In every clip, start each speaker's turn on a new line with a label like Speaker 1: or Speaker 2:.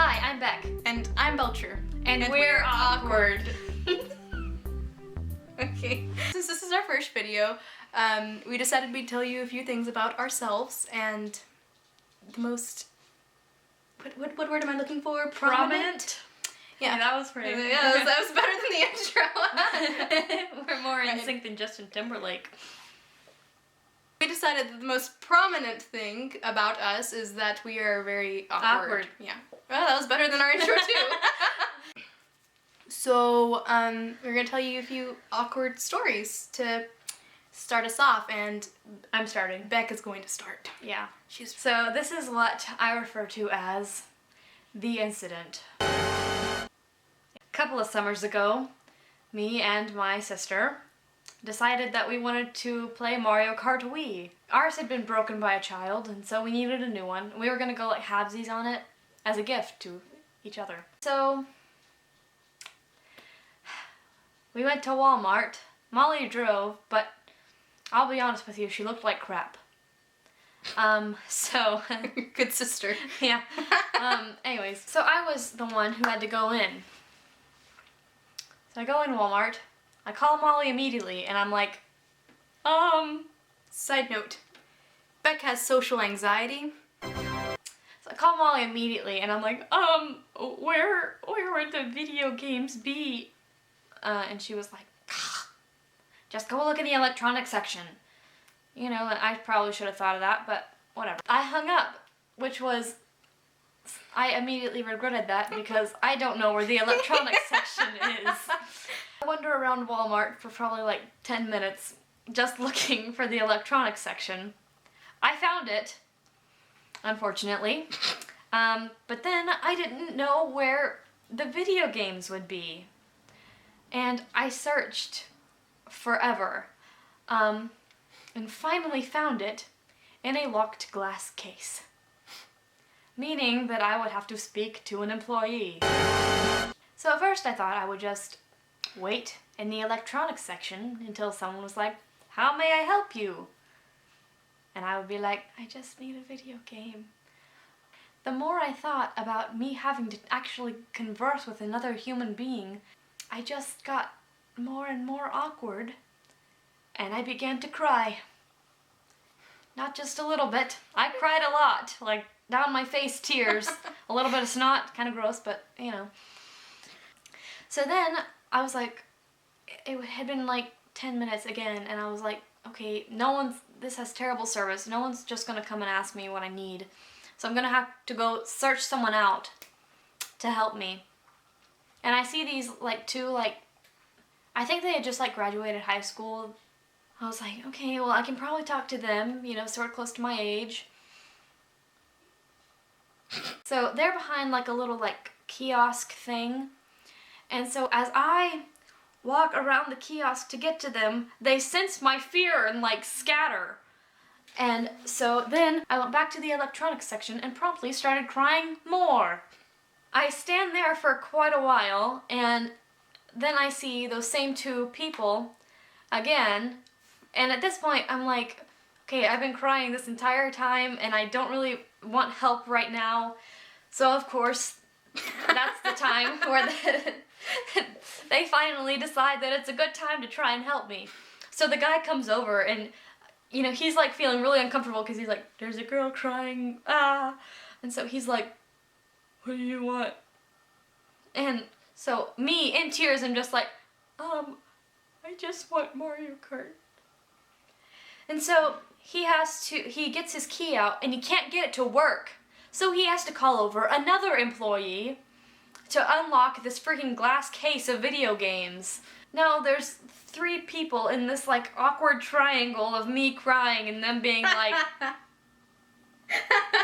Speaker 1: Hi, I'm Beck.
Speaker 2: And I'm Belcher.
Speaker 1: And we're awkward.
Speaker 2: Okay. Since this is our first video, we decided we'd tell you a few things about ourselves and the most... What word am I looking for?
Speaker 1: Prominent?
Speaker 2: Yeah.
Speaker 1: That was pretty...
Speaker 2: Yeah, that was better than the intro.
Speaker 1: We're more in sync than Justin Timberlake.
Speaker 2: We decided that the most prominent thing about us is that we are very awkward. Yeah. Well, that was better than our intro too. So, we're gonna tell you a few awkward stories to start us off, and
Speaker 1: I'm starting.
Speaker 2: Beck is going to start.
Speaker 1: Yeah. So this is what I refer to as the incident. A couple of summers ago, me and my sister decided that we wanted to play Mario Kart Wii. Ours had been broken by a child, and so we needed a new one. We were gonna go like halvesies on it as a gift to each other. So we went to Walmart. Molly drove, but I'll be honest with you, she looked like crap.
Speaker 2: Good sister.
Speaker 1: Yeah. Anyways, so I was the one who had to go in. So I go in Walmart. I call Molly immediately, and I'm like,
Speaker 2: Side note, Beck has social anxiety.
Speaker 1: So I call Molly immediately, and I'm like, where would the video games be? And she was like, just go look in the electronics section. You know, I probably should have thought of that, but whatever. I hung up, which was, I immediately regretted that because I don't know where the electronics section is. I wander around Walmart for probably like 10 minutes just looking for the electronics section. I found it, unfortunately, but then I didn't know where the video games would be. And I searched forever, and finally found it in a locked glass case. Meaning that I would have to speak to an employee. So at first I thought I would just wait in the electronics section until someone was like, "How may I help you?" And I would be like, "I just need a video game." The more I thought about me having to actually converse with another human being, I just got more and more awkward, and I began to cry. Not just a little bit. I cried a lot, like down my face, tears, a little bit of snot, kind of gross, but you know. So then I was like, it had been like 10 minutes again, and I was like, okay, this has terrible service. No one's just gonna come and ask me what I need. So I'm gonna have to go search someone out to help me. And I see these like two, I think they had just like graduated high school. I was like, okay, well I can probably talk to them, you know, sort of close to my age. So they're behind like a little like kiosk thing. And so as I walk around the kiosk to get to them, they sense my fear and like scatter. And so then I went back to the electronics section and promptly started crying more. I stand there for quite a while, and then I see those same two people again, and at this point I'm like, okay, I've been crying this entire time and I don't really want help right now. So of course, that's the time where they finally decide that it's a good time to try and help me. So the guy comes over and, you know, he's like feeling really uncomfortable because he's like, there's a girl crying, ah. And so he's like, what do you want? And so me in tears, I'm just like, I just want Mario Kart. And so he gets his key out and he can't get it to work. So he has to call over another employee to unlock this freaking glass case of video games. Now there's 3 people in this like awkward triangle of me crying and them being like...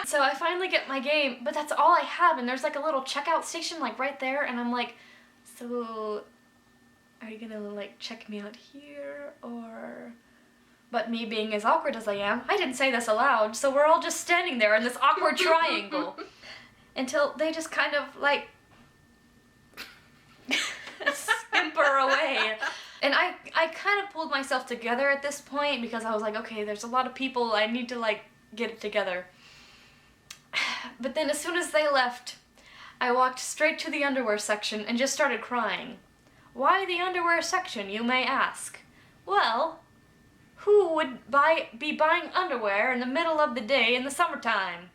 Speaker 1: So I finally get my game, but that's all I have, and there's like a little checkout station like right there, and I'm like, so are you gonna like check me out here, or... But me being as awkward as I am, I didn't say this aloud, so we're all just standing there in this awkward triangle until they just kind of like scamper away. And I kind of pulled myself together at this point because I was like, okay, there's a lot of people, I need to like get it together. But then as soon as they left, I walked straight to the underwear section and just started crying. Why the underwear section, you may ask? Well, who would be buying underwear in the middle of the day in the summertime?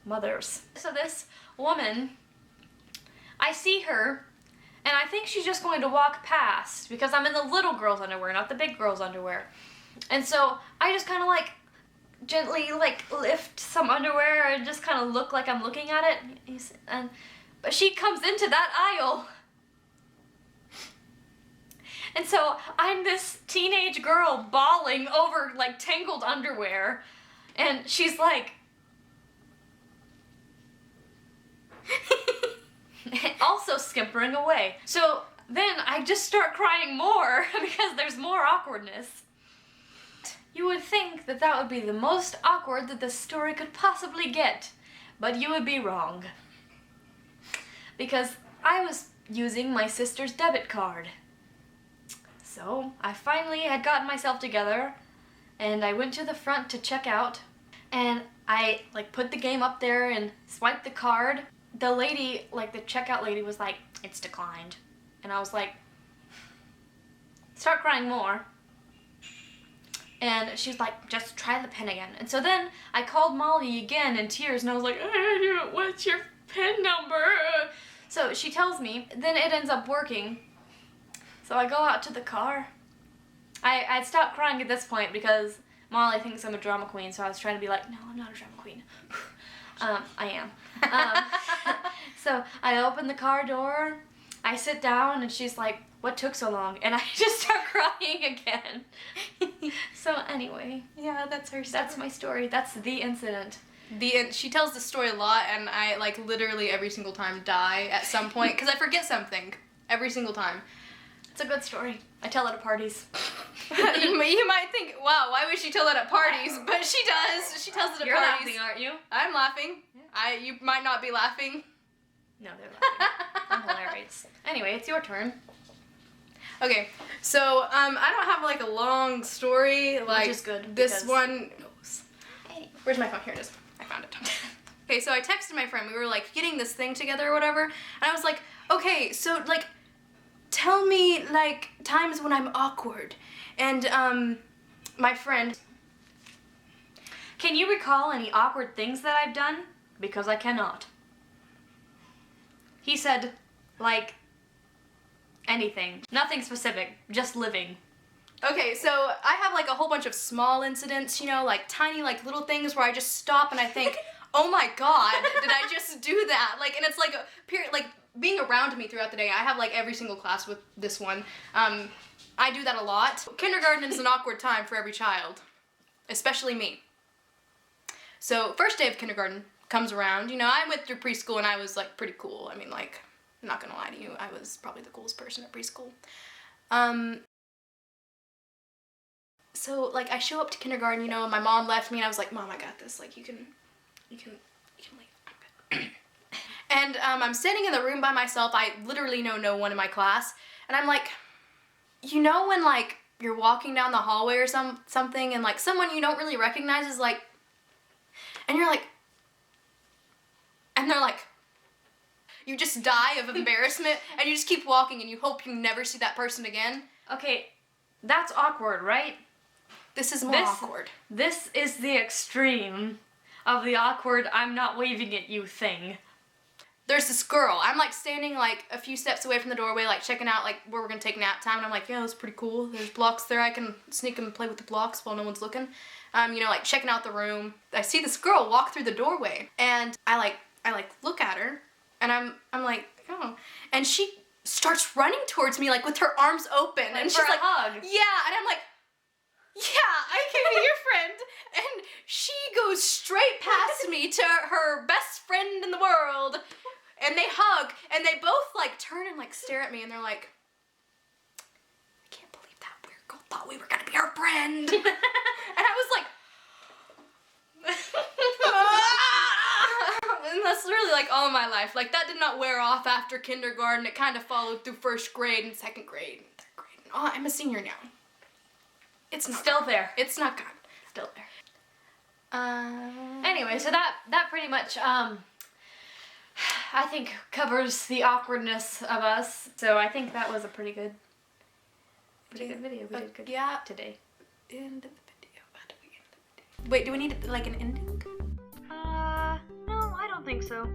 Speaker 1: Mothers. So this woman, I see her, and I think she's just going to walk past because I'm in the little girl's underwear, not the big girl's underwear. And so I just kind of like gently like lift some underwear and just kind of look like I'm looking at it. But she comes into that aisle. And so I'm this teenage girl bawling over like tangled underwear, and she's like also skimpering away. So then I just start crying more because there's more awkwardness. You would think that that would be the most awkward that this story could possibly get, but you would be wrong. Because I was using my sister's debit card. So I finally had gotten myself together, and I went to the front to check out, and I like put the game up there and swiped the card. The lady, like the checkout lady, was like, "It's declined." And I was like, start crying more. And she's like, "Just try the PIN again." And so then I called Molly again in tears, and I was like, "What's your PIN number?" So she tells me, then it ends up working. So I go out to the car. I'd stopped crying at this point because Molly thinks I'm a drama queen, so I was trying to be like, "No, I'm not a drama queen." I am. So I open the car door, I sit down, and she's like, "What took so long?" And I just start crying again. So anyway.
Speaker 2: Yeah, that's her story.
Speaker 1: That's my story. That's the incident.
Speaker 2: She tells the story a lot, and I like literally every single time die at some point because I forget something every single time.
Speaker 1: It's a good story. I tell it at parties.
Speaker 2: You might think, wow, why would she tell that at parties? But she does. She tells it at
Speaker 1: You're
Speaker 2: parties.
Speaker 1: laughing, aren't you?
Speaker 2: I'm laughing.
Speaker 1: Yeah.
Speaker 2: You might not be laughing.
Speaker 1: No, they're laughing. I'm hilarious. Anyway, it's your turn.
Speaker 2: Okay, so I don't have like a long story. Like,
Speaker 1: which is good.
Speaker 2: This one.
Speaker 1: Hey.
Speaker 2: Where's my phone? Here it is. I found it. Okay, so I texted my friend. We were like getting this thing together or whatever, and I was like, okay, so like, tell me like times when I'm awkward, and my friend.
Speaker 1: Can you recall any awkward things that I've done? Because I cannot. He said, like, anything. Nothing specific, just living.
Speaker 2: Okay, so I have like a whole bunch of small incidents, you know, like tiny like little things where I just stop and I think, oh my god, did I just do that? Like, and it's like a period, like being around me throughout the day. I have like every single class with this one. I do that a lot. Kindergarten is an awkward time for every child, especially me. So first day of kindergarten comes around, you know, I went through preschool and I was like pretty cool. I mean, like, I'm not gonna lie to you, I was probably the coolest person at preschool. So like I show up to kindergarten, you know, and my mom left me and I was like, "Mom, I got this, like you can leave, I'm good." And I'm standing in the room by myself. I literally know no one in my class, and I'm like, you know when like you're walking down the hallway or something and like someone you don't really recognize is like, and you're like, and they're like, you just die of embarrassment and you just keep walking and you hope you never see that person again.
Speaker 1: Okay, that's awkward, right?
Speaker 2: This is more awkward.
Speaker 1: This is the extreme of the awkward I'm not waving at you thing.
Speaker 2: There's this girl. I'm like standing like a few steps away from the doorway, like checking out like where we're gonna take nap time, and I'm like, yeah, that's pretty cool. There's blocks there. I can sneak and play with the blocks while no one's looking. You know, like checking out the room. I see this girl walk through the doorway, and I look at her, and I'm like, oh, and she starts running towards me like with her arms open,
Speaker 1: like
Speaker 2: and
Speaker 1: for
Speaker 2: she's
Speaker 1: a
Speaker 2: like,
Speaker 1: hug.
Speaker 2: yeah, and I'm like, yeah, I can be your friend. And she goes straight past me to her best friend in the world, and they hug, and they both like turn and like stare at me, and they're like, I can't believe that weird girl thought we were gonna be her friend. And I was like, and that's really like all my life. Like that did not wear off after kindergarten. It kind of followed through first grade and second grade and third grade. And I'm a senior now. It's not
Speaker 1: still
Speaker 2: gone.
Speaker 1: there.
Speaker 2: It's not gone.
Speaker 1: Still there. Anyway, so that pretty much I think, covers the awkwardness of us. So I think that was a pretty good video. We did good today.
Speaker 2: End of the video. How do we end the video? Wait, do we need like an ending?
Speaker 1: No, I don't think so.